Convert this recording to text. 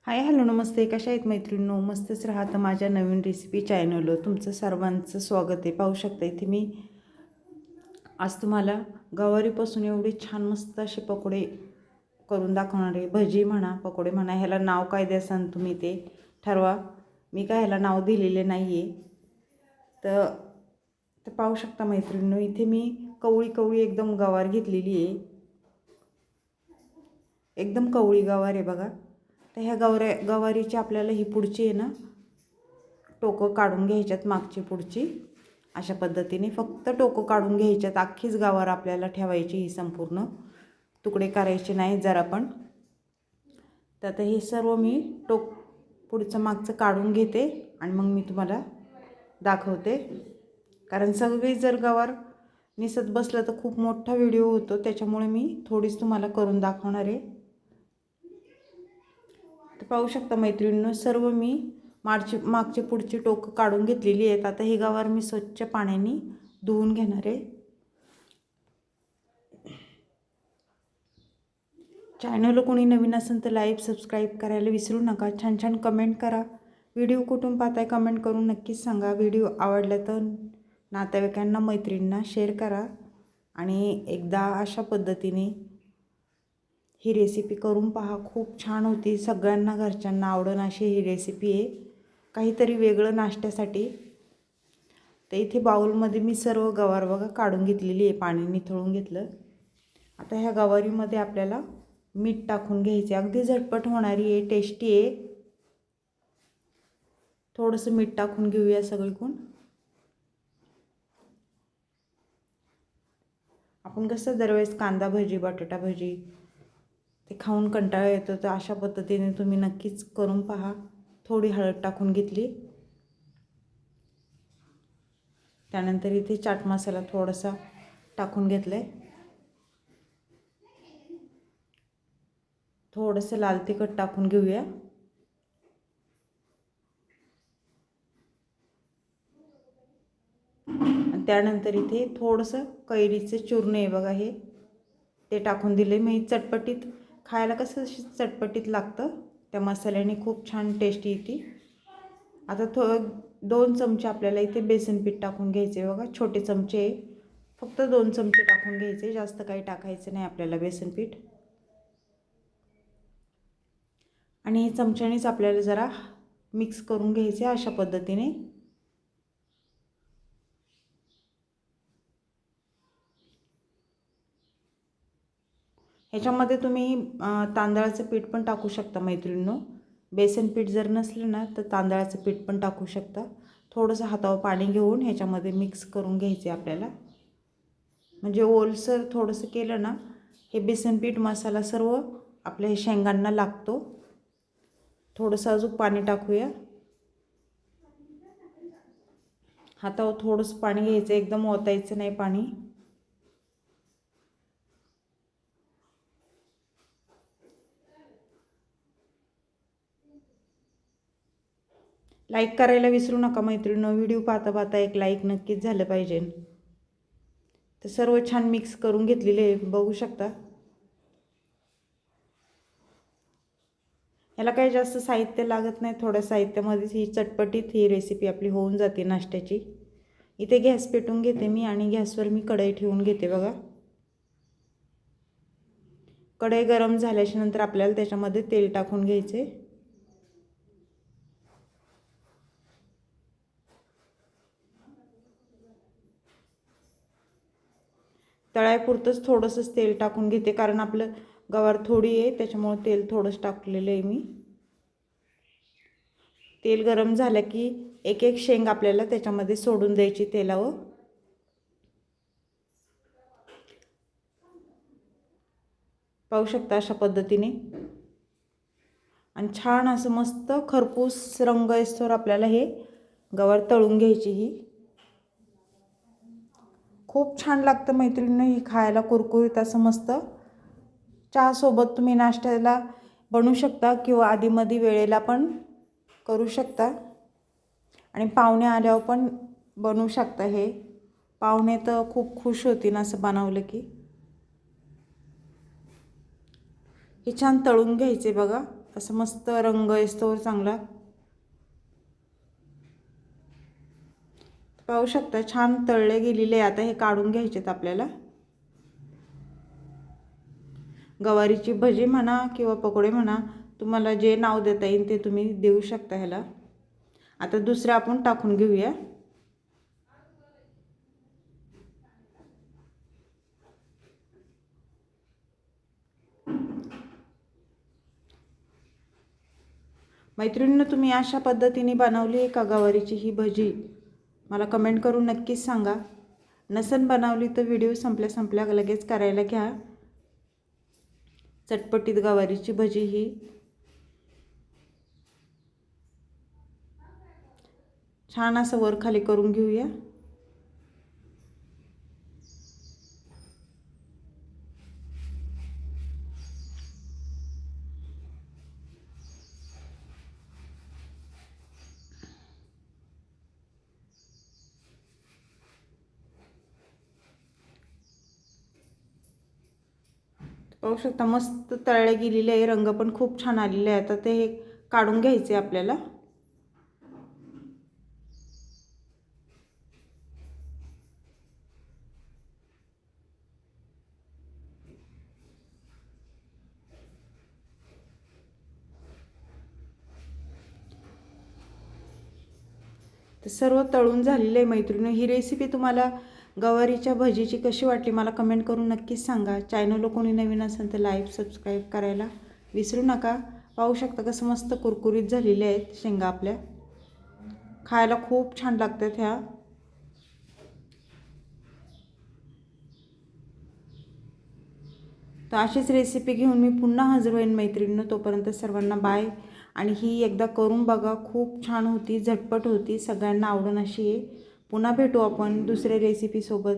Hi hello नमस्ते, कशा आहेत मैत्रिणींनो? मस्तच राहा. तर माझ्या नवीन रेसिपी चॅनलवर तुमचं सर्वांचं स्वागत आहे. पाहू शकता इथे मी आज तुम्हाला गवारीपासून एवढे छान मस्त असे पकोडे करून दाखवणार आहे. भजी म्हणा, पकोडे म्हणा, ह्याला नाव काय द्याल तुम्ही ते ठरवा. मी काय ह्याला नाव दिलेले नाही आहे. तर पाहू शकता मैत्रिणींनो, इथे मी कवळी कवळी एकदम गवार घेतलेली आहे. एकदम कवळी गवार आहे बघा. तर ह्या गवारीची आपल्याला ही पुढची आहे ना, टोकं काढून घ्यायच्यात, मागची पुढची अशा पद्धतीने फक्त टोकं काढून घ्यायच्यात. अख्खीच गवार आपल्याला ठेवायची, ही संपूर्ण तुकडे करायचे नाही जरा पण. तर आता हे सर्व मी पुढचं मागचं काढून घेते आणि मग मी तुम्हाला दाखवते. कारण सगळी जर गवार निसत बसलं तर खूप मोठा व्हिडिओ होतो, त्याच्यामुळे मी थोडीच तुम्हाला करून दाखवणार आहे. तर पाहू शकता मैत्रिणींनो, सर्व मी मागची पुढची टोकं काढून घेतलेली आहेत. आता ही गवार मी स्वच्छ पाण्याने धुवून घेणार आहे. चॅनलला कोणी नवीन असेल तर लाईक सबस्क्राईब करायला विसरू नका. छान छान कमेंट करा. व्हिडिओ कुठून पाहताय कमेंट करून नक्कीच सांगा. व्हिडिओ आवडला तर नातेवाईकांना मैत्रिणींना शेअर करा. आणि एकदा अशा पद्धतीने ही रेसिपी करून पहा, खूप छान होती. सगळ्यांना घरच्यांना आवडण अशी ही रेसिपी आहे, काहीतरी वेगळं नाश्त्यासाठी. तर इथे बाउलमध्ये मी सर्व गवार बघा काढून घेतलेली आहे, पाणी निथळून घेतलं. आता ह्या गवारीमध्ये आपल्याला मीठ टाकून घ्यायचे. अगदी झटपट होणारी आहे, टेस्टी आहे. थोडंसं मीठ टाकून घेऊया सगळीकडून. आपण कसं दरवेळेस कांदा भजी, बटाटा भजी ते खाऊन कंटाळा येतो, तर अशा पद्धतीने तुम्ही नक्कीच करून पहा. थोडी हळद टाकून घेतली. त्यानंतर इथे चाट मसाला थोडासा टाकून घेतला आहे. थोडंसं लाल तिखट टाकून घेऊया. आणि त्यानंतर इथे थोडंसं कैरीचं चूर्ण आहे बघा, हे ते टाकून दिले मी. चटपटीत खायला कसं चटपटीत लागतं, त्या मसाल्याने खूप छान टेस्टी येते. आता 2 चमचे आपल्याला इथे बेसन पीठ टाकून घ्यायचे बघा. छोटे चमचे आहे, फक्त 2 चमचे टाकून घ्यायचे, जास्त काही टाकायचं नाही आपल्याला बेसन पीठ. आणि हे चमच्यानेच आपल्याला जरा मिक्स करून घ्यायचे अशा पद्धतीने. ह्याच्यामध्ये तुम्ही तांदळाचं पीठ पण टाकू शकता मैत्रिणींनो. बेसन पीठ जर नसलं ना तर तांदळाचं पीठ पण टाकू शकता. थोडंसं हातावर पाणी घेऊन ह्याच्यामध्ये मिक्स करून घ्यायचे आपल्याला. म्हणजे ओलसर थोडंसं केलं ना, हे बेसन पीठ मसाला सर्व आपल्या हे शेंगांना लागतो. थोडंसं अजून पाणी टाकूया. हातावर थोडंसं पाणी घ्यायचं, एकदम ओतायचं नाही पाणी. लाईक करायला विसरू नका मैत्रिणींनो. व्हिडिओ पाहता पाहता एक लाईक नक्कीच झालं पाहिजे. तर सर्व छान मिक्स करून घेतलेले आहे, बघू शकता. याला काही जास्त साहित्य लागत नाही, थोड्या साहित्यामध्येच ही चटपटीत ही रेसिपी आपली होऊन जाते नाश्त्याची. इथे गॅस पेटवून घेते मी आणि गॅसवर मी कढई ठेवून घेते बघा. कढई गरम झाल्याच्या नंतर आपल्याला त्याच्यामध्ये तेल टाकून घ्यायचे. तळायपुरतंच थोडंसंच तेल टाकून घेते, कारण आपलं गवार थोडी आहे त्याच्यामुळे तेल थोडंच टाकलेलं आहे मी. तेल गरम झालं की एक एक शेंग आपल्याला त्याच्यामध्ये सोडून द्यायची तेलावर. पाहू शकता अशा पद्धतीने. आणि छान असं मस्त खरपूस रंग येईस्तोवर आपल्याला हे गवार तळून घ्यायची. ही खूप छान लागतं मैत्रिणींनो, ही खायला कुरकुरीत असं मस्त. चहासोबत तुम्ही नाश्त्याला बनवू शकता किंवा आधीमध्ये वेळेला पण करू शकता. आणि पाहुणे आल्यावर पण बनवू शकता. हे पाहुणे तर खूप खुश होतील असं बनवलं की. हे छान तळून घ्यायचे बघा. असं मस्त रंग येतो चांगला। पाहू शकता छान तळले गेलेले। आता हे काढून घ्यायचेत आपल्याला। गवारीची भजी म्हणा किंवा पकोडे म्हणा, तुम्हाला जे नाव देता येईल ते तुम्ही देऊ शकता ह्याला। आता दुसरं आपण टाकून घेऊया। मैत्रिणींनो, तुम्ही अशा पद्धतीने बनवली आहे का गवारीची ही भजी? मला कमेंट करून नक्कीच सांगा। नसन बनवली तर व्हिडिओ संपल्या लगेच करायला घ्या। चटपटीत गवारीची भजी ही छान असं वर खाली करून घेऊया। पाहू शकता मस्त तळले गेलेले आहे। रंग पण खूप छान आलेले आहे। आता ते काढून घ्यायचे आपल्याला। तर सर्व तळून झालेले आहे मैत्रिणी। ही रेसिपी तुम्हाला गवारीच्या भजीची कशी वाटली मला कमेंट करून नक्कीच सांगा। चॅनलला कोणी नवीन असेल तर लाईक सबस्क्राईब करायला विसरू नका। पाहू शकता कसं मस्त कुरकुरीत झालेले आहेत शेंगा आपल्या। खायला खूप छान लागतात ह्या। तर अशीच रेसिपी घेऊन मी पुन्हा हजर होईन मैत्रिणींनो। तोपर्यंत सर्वांना बाय। आणि ही एकदा करून बघा, खूप छान होती, झटपट होती, सगळ्यांना आवडेल अशी आहे। पुन्हा भेटू आपण दुसऱ्या रेसिपीसोबत।